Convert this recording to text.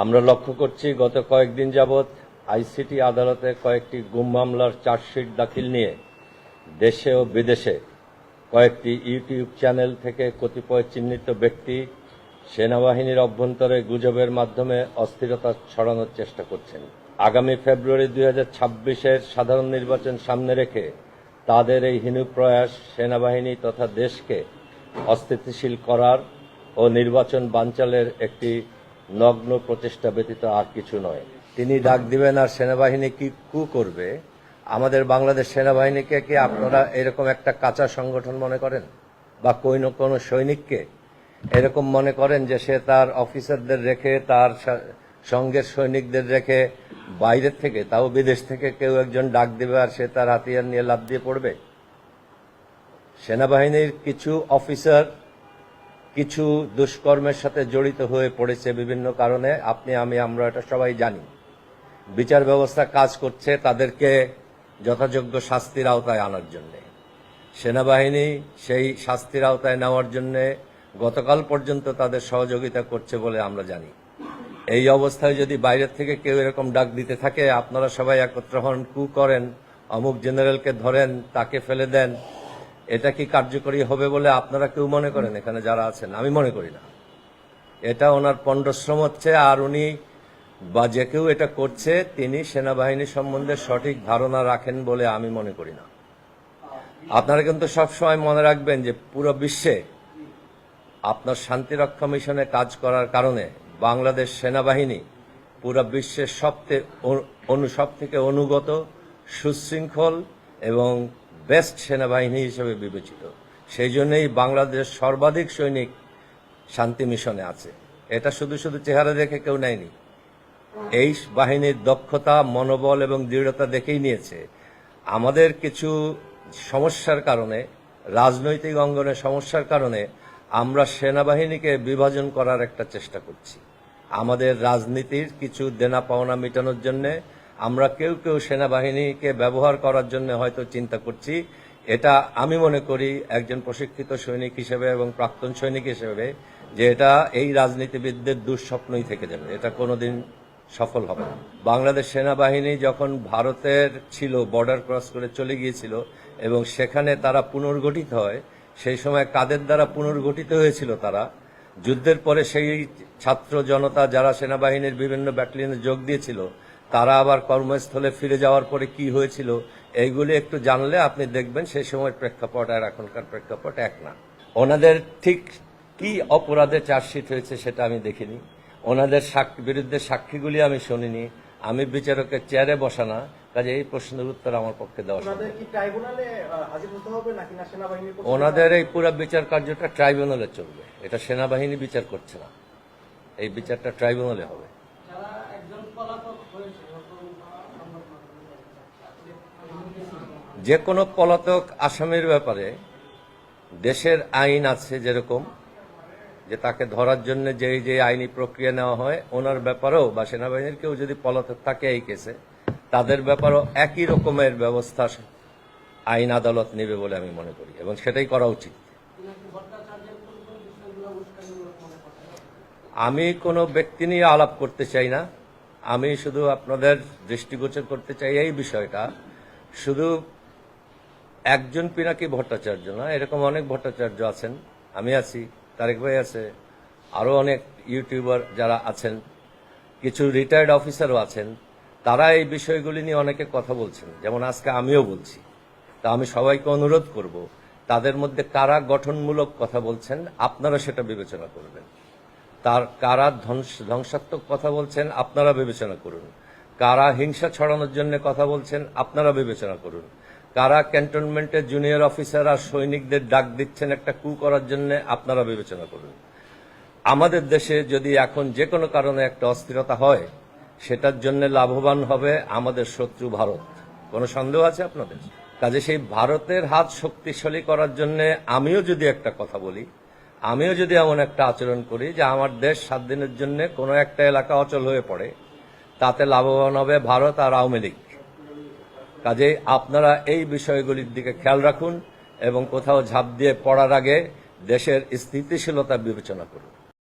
আমরা লক্ষ্য করছি গত কয়েকদিন যাবৎ আইসিটি আদালতে কয়েকটি গুম মামলার চার্জশিট দাখিল নিয়ে দেশে ও বিদেশে কয়েকটি ইউটিউব চ্যানেল থেকে কতিপয় চিহ্নিত ব্যক্তি সেনাবাহিনীর অভ্যন্তরে গুজবের মাধ্যমে অস্থিরতা ছড়ানোর চেষ্টা করছেন। আগামী ফেব্রুয়ারি 2026-এর সাধারণ নির্বাচন সামনে রেখে তাদের এই হীন প্রয়াস সেনাবাহিনী তথা দেশকে অস্থিতিশীল করার ও নির্বাচন বানচালের একটি নগ্ন প্রচেষ্টা ব্যতীত আর কিছু নয়। তিনি ডাক দিবেন আর সেনাবাহিনী কি করবে? আমাদের বাংলাদেশ সেনাবাহিনীকে কি আপনারা এরকম একটা কাঁচা সংগঠন মনে করেন, বা কোনো সৈনিককে এরকম মনে করেন যে সে তার অফিসারদের রেখে, তার সঙ্গের সৈনিকদের রেখে বাইরের থেকে, তাও বিদেশ থেকে কেউ একজন ডাক দিবে আর সে তার হাতিয়ার নিয়ে লাফ দিয়ে পড়বে? সেনাবাহিনীর কিছু অফিসার কিছু দুষ্কর্মের সাথে জড়িত হয়ে পড়েছে বিভিন্ন কারণে, আমরা এটা সবাই জানি। বিচার ব্যবস্থা কাজ করছে তাদেরকে যথাযোগ্য শাস্তির আওতায় আনার জন্য। সেনাবাহিনী সেই শাস্তির আওতায় নেওয়ার জন্য গতকাল পর্যন্ত তাদের সহযোগিতা করছে বলে আমরা জানি। এই অবস্থায় যদি বাইরের থেকে কেউ এরকম ডাক দিতে থাকে, আপনারা সবাই একত্র হন, করেন, অমুক জেনারেলকে ধরেন, তাকে ফেলে দেন, এটা কি কার্যকরী হবে বলে আপনারা কেউ মনে করেন? এখানে যারা আছেন, আমি মনে করি না। এটা ওনার পণ্ডশ্রম হচ্ছে, আর উনি বা যে কেউ এটা করছে তিনি সেনাবাহিনী সম্বন্ধে সঠিক ধারণা রাখেন বলে আমি মনে করি না। আপনারা কিন্তু সবসময় মনে রাখবেন যে পুরো বিশ্বে আপনার শান্তিরক্ষা মিশনে কাজ করার কারণে বাংলাদেশ সেনাবাহিনী পুরো বিশ্বের সব থেকে অনুগত, সুশৃঙ্খল এবং বেস্ট সেনাবাহিনী হিসেবে বিবেচিত। সেই জন্যই বাংলাদেশ সর্বাধিক সৈনিক শান্তি মিশনে আছে। এটা শুধু চেহারা দেখে কেউ নেয়নি, এই বাহিনীর দক্ষতা, মনোবল এবং দৃঢ়তা দেখেই নিয়েছে। আমাদের কিছু সমস্যার কারণে, রাজনৈতিক অঙ্গনের সমস্যার কারণে আমরা সেনাবাহিনীকে বিভাজন করার একটা চেষ্টা করছি। আমাদের রাজনীতির কিছু দেনা পাওনা মেটানোর জন্য আমরা কেউ সেনাবাহিনীকে ব্যবহার করার জন্য হয়তো চিন্তা করছি। এটা আমি মনে করি একজন প্রশিক্ষিত সৈনিক হিসেবে এবং প্রাক্তন সৈনিক হিসেবে যে এটা এই রাজনীতিবিদদের দুঃস্বপ্নই থেকে যাবে, এটা কোনোদিন সফল হবে না। বাংলাদেশ সেনাবাহিনী যখন ভারতের ছিল, বর্ডার ক্রস করে চলে গিয়েছিল এবং সেখানে তারা পুনর্গঠিত হয়, সেই সময় কাদের দ্বারা পুনর্গঠিত হয়েছিল? তারা যুদ্ধের পরে সেই ছাত্র জনতা যারা সেনাবাহিনীর বিভিন্ন ব্যাটালিয়নে যোগ দিয়েছিল, তারা আবার কর্মস্থলে ফিরে যাওয়ার পরে কি হয়েছিল, এইগুলি একটু জানলে আপনি দেখবেন সেই সময়ের প্রেক্ষাপট আর এখনকার প্রেক্ষাপট এক না। ওনাদের ঠিক কি অপরাধে চার্জশিট হয়েছে সেটা আমি দেখিনি, ওনাদের বিরুদ্ধে সাক্ষীগুলি আমি শুনিনি, আমি বিচারকের চেয়ারে বসা না, কাজে এই প্রশ্নের উত্তর আমার পক্ষে দেওয়া সম্ভব। ওনাদের এই পুরো বিচার কার্যটা ট্রাইব্যুনালে চলবে, এটা সেনাবাহিনী বিচার করছে না, এই বিচারটা ট্রাইব্যুনালে হবে। যে কোনো পলাতক আসামির ব্যাপারে দেশের আইন আছে, যেরকম যে তাকে ধরার জন্য যে আইনি প্রক্রিয়া নেওয়া হয়, ওনার ব্যাপারেও বা সেনাবাহিনীর কেউ যদি পলাতক থাকে এই কেসে, তাদের ব্যাপারেও একই রকমের ব্যবস্থা আইন আদালত নেবে বলে আমি মনে করি, এবং সেটাই করা উচিত। আমি কোনো ব্যক্তি নিয়ে আলাপ করতে চাই না, আমি শুধু আপনাদের দৃষ্টিগোচর করতে চাই এই বিষয়টা, শুধু একজন পিনাকি ভট্টাচার্য না, এরকম অনেক ভট্টাচার্য আছেন, আমি আছি, তারেক ভাই আছে, আরো অনেক ইউটিউবার যারা আছেন, কিছু রিটায়ার্ড অফিসারও আছেন, তারা এই বিষয়গুলি নিয়ে অনেকে কথা বলছেন, যেমন আজকে আমিও বলছি। তা আমি সবাইকে অনুরোধ করব, তাদের মধ্যে কারা গঠনমূলক কথা বলছেন আপনারা সেটা বিবেচনা করবেন, কারা ধ্বংসাত্মক কথা বলছেন আপনারা বিবেচনা করুন, কারা হিংসা ছড়ানোর জন্য কথা বলছেন আপনারা বিবেচনা করুন, কারা ক্যান্টনমেন্টের জুনিয়র অফিসার আর সৈনিকদের ডাক দিচ্ছেন একটা করার জন্য আপনারা বিবেচনা করুন। আমাদের দেশে যদি এখন যে কোনো কারণে একটা অস্থিরতা হয়, সেটার জন্য লাভবান হবে আমাদের শত্রু ভারত, কোনো সন্দেহ আছে আপনাদের? কাজে সেই ভারতের হাত শক্তিশালী করার জন্য আমিও যদি একটা কথা বলি, আমিও যদি এমন একটা আচরণ করি যে আমার দেশ 7 দিনের জন্য কোনো একটা এলাকা অচল হয়ে পড়ে, তাতে লাভবান হবে ভারত আর আওয়ামী লীগ। কাজেই আপনারা এই বিষয়গুলির দিকে খেয়াল রাখুন এবং কোথাও ঝাঁপ দিয়ে পড়ার আগে দেশের স্থিতিশীলতা বিবেচনা করুন।